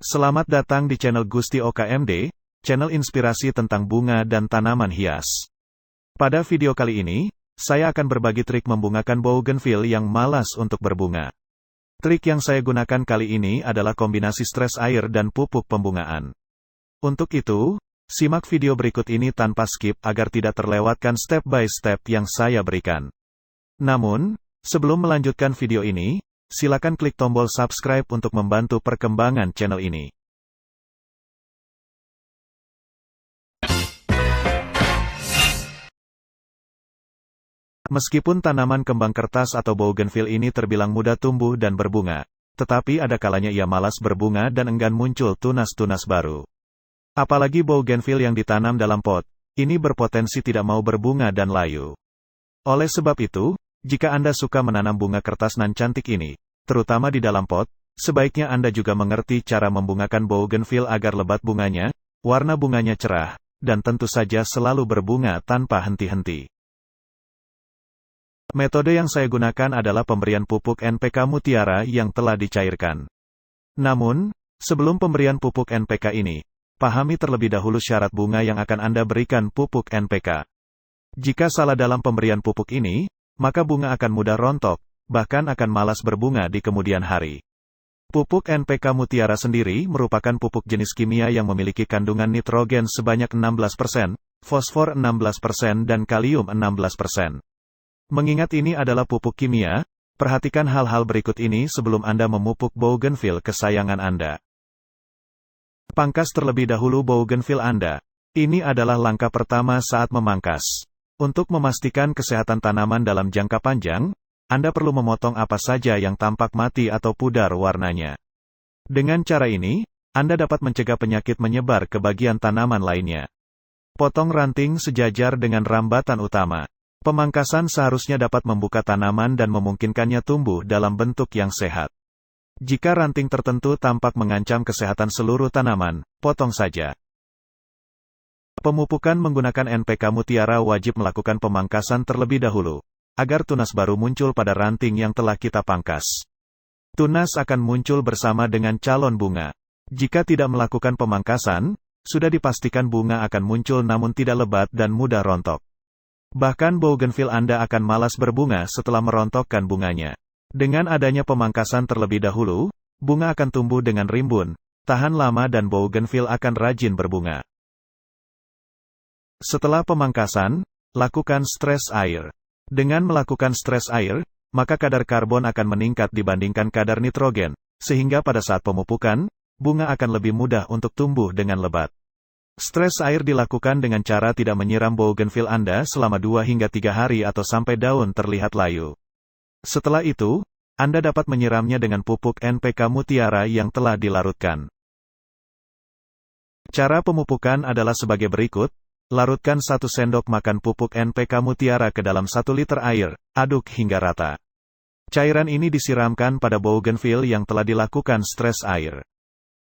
Selamat datang di channel Gusti OKMD, channel inspirasi tentang bunga dan tanaman hias. Pada video kali ini, saya akan berbagi trik membungakan bougainville yang malas untuk berbunga. Trik yang saya gunakan kali ini adalah kombinasi stres air dan pupuk pembungaan. Untuk itu, simak video berikut ini tanpa skip agar tidak terlewatkan step by step yang saya berikan. Namun, sebelum melanjutkan video ini, silakan klik tombol subscribe untuk membantu perkembangan channel ini. Meskipun tanaman kembang kertas atau bougainville ini terbilang mudah tumbuh dan berbunga, tetapi ada kalanya ia malas berbunga dan enggan muncul tunas-tunas baru. Apalagi bougainville yang ditanam dalam pot, ini berpotensi tidak mau berbunga dan layu. Oleh sebab itu, jika Anda suka menanam bunga kertas nan cantik ini, terutama di dalam pot, sebaiknya Anda juga mengerti cara membungakan bougainville agar lebat bunganya, warna bunganya cerah, dan tentu saja selalu berbunga tanpa henti-henti. Metode yang saya gunakan adalah pemberian pupuk NPK Mutiara yang telah dicairkan. Namun, sebelum pemberian pupuk NPK ini, pahami terlebih dahulu syarat bunga yang akan Anda berikan pupuk NPK. Jika salah dalam pemberian pupuk ini, maka bunga akan mudah rontok, bahkan akan malas berbunga di kemudian hari. Pupuk NPK Mutiara sendiri merupakan pupuk jenis kimia yang memiliki kandungan nitrogen sebanyak 16%, fosfor 16% dan kalium 16%. Mengingat ini adalah pupuk kimia, perhatikan hal-hal berikut ini sebelum Anda memupuk bougainville kesayangan Anda. Pangkas terlebih dahulu bougainville Anda. Ini adalah langkah pertama saat memangkas. Untuk memastikan kesehatan tanaman dalam jangka panjang, Anda perlu memotong apa saja yang tampak mati atau pudar warnanya. Dengan cara ini, Anda dapat mencegah penyakit menyebar ke bagian tanaman lainnya. Potong ranting sejajar dengan rambatan utama. Pemangkasan seharusnya dapat membuka tanaman dan memungkinkannya tumbuh dalam bentuk yang sehat. Jika ranting tertentu tampak mengancam kesehatan seluruh tanaman, potong saja. Pemupukan menggunakan NPK Mutiara wajib melakukan pemangkasan terlebih dahulu, agar tunas baru muncul pada ranting yang telah kita pangkas. Tunas akan muncul bersama dengan calon bunga. Jika tidak melakukan pemangkasan, sudah dipastikan bunga akan muncul namun tidak lebat dan mudah rontok. Bahkan bougainville Anda akan malas berbunga setelah merontokkan bunganya. Dengan adanya pemangkasan terlebih dahulu, bunga akan tumbuh dengan rimbun, tahan lama dan bougainville akan rajin berbunga. Setelah pemangkasan, lakukan stres air. Dengan melakukan stres air, maka kadar karbon akan meningkat dibandingkan kadar nitrogen, sehingga pada saat pemupukan, bunga akan lebih mudah untuk tumbuh dengan lebat. Stres air dilakukan dengan cara tidak menyiram bougainville Anda selama 2 hingga 3 hari atau sampai daun terlihat layu. Setelah itu, Anda dapat menyiramnya dengan pupuk NPK Mutiara yang telah dilarutkan. Cara pemupukan adalah sebagai berikut. Larutkan 1 sendok makan pupuk NPK Mutiara ke dalam 1 liter air, aduk hingga rata. Cairan ini disiramkan pada bougainville yang telah dilakukan stres air.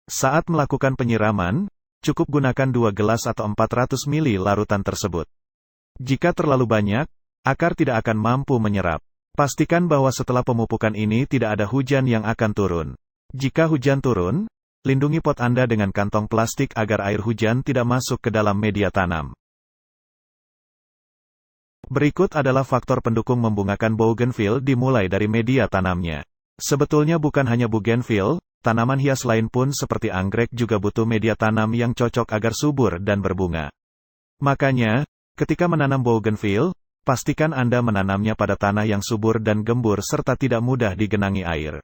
Saat melakukan penyiraman, cukup gunakan 2 gelas atau 400 ml larutan tersebut. Jika terlalu banyak, akar tidak akan mampu menyerap. Pastikan bahwa setelah pemupukan ini tidak ada hujan yang akan turun. Jika hujan turun, lindungi pot Anda dengan kantong plastik agar air hujan tidak masuk ke dalam media tanam. Berikut adalah faktor pendukung membungakan bougainville dimulai dari media tanamnya. Sebetulnya bukan hanya bougainville, tanaman hias lain pun seperti anggrek juga butuh media tanam yang cocok agar subur dan berbunga. Makanya, ketika menanam bougainville, pastikan Anda menanamnya pada tanah yang subur dan gembur serta tidak mudah digenangi air.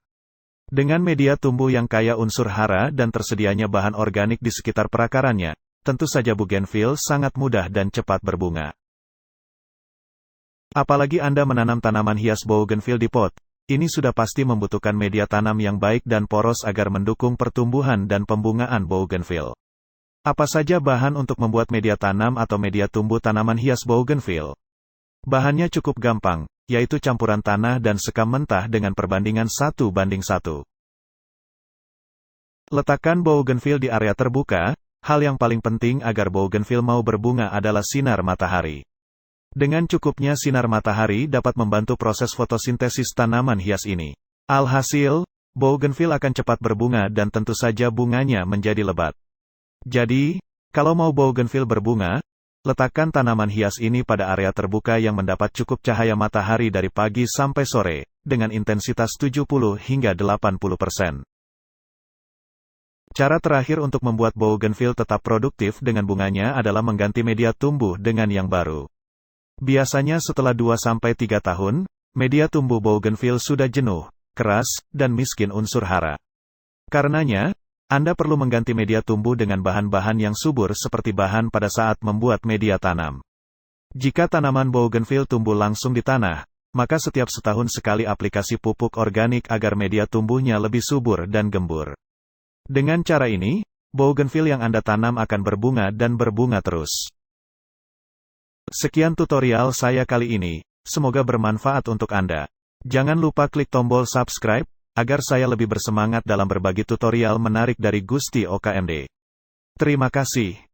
Dengan media tumbuh yang kaya unsur hara dan tersedianya bahan organik di sekitar perakarannya, tentu saja bougainville sangat mudah dan cepat berbunga. Apalagi Anda menanam tanaman hias bougainville di pot, ini sudah pasti membutuhkan media tanam yang baik dan poros agar mendukung pertumbuhan dan pembungaan bougainville. Apa saja bahan untuk membuat media tanam atau media tumbuh tanaman hias bougainville? Bahannya cukup gampang, yaitu campuran tanah dan sekam mentah dengan perbandingan 1:1. Letakkan bougainville di area terbuka. Hal yang paling penting agar bougainville mau berbunga adalah sinar matahari. Dengan cukupnya sinar matahari dapat membantu proses fotosintesis tanaman hias ini. Alhasil, bougainville akan cepat berbunga dan tentu saja bunganya menjadi lebat. Jadi, kalau mau bougainville berbunga, letakkan tanaman hias ini pada area terbuka yang mendapat cukup cahaya matahari dari pagi sampai sore, dengan intensitas 70 hingga 80%. Cara terakhir untuk membuat bougainville tetap produktif dengan bunganya adalah mengganti media tumbuh dengan yang baru. Biasanya setelah 2-3 tahun, media tumbuh bougainville sudah jenuh, keras, dan miskin unsur hara. Karenanya, Anda perlu mengganti media tumbuh dengan bahan-bahan yang subur seperti bahan pada saat membuat media tanam. Jika tanaman bougainville tumbuh langsung di tanah, maka setiap setahun sekali aplikasi pupuk organik agar media tumbuhnya lebih subur dan gembur. Dengan cara ini, bougainville yang Anda tanam akan berbunga dan berbunga terus. Sekian tutorial saya kali ini, semoga bermanfaat untuk Anda. Jangan lupa klik tombol subscribe, agar saya lebih bersemangat dalam berbagi tutorial menarik dari Gusti OKMD. Terima kasih.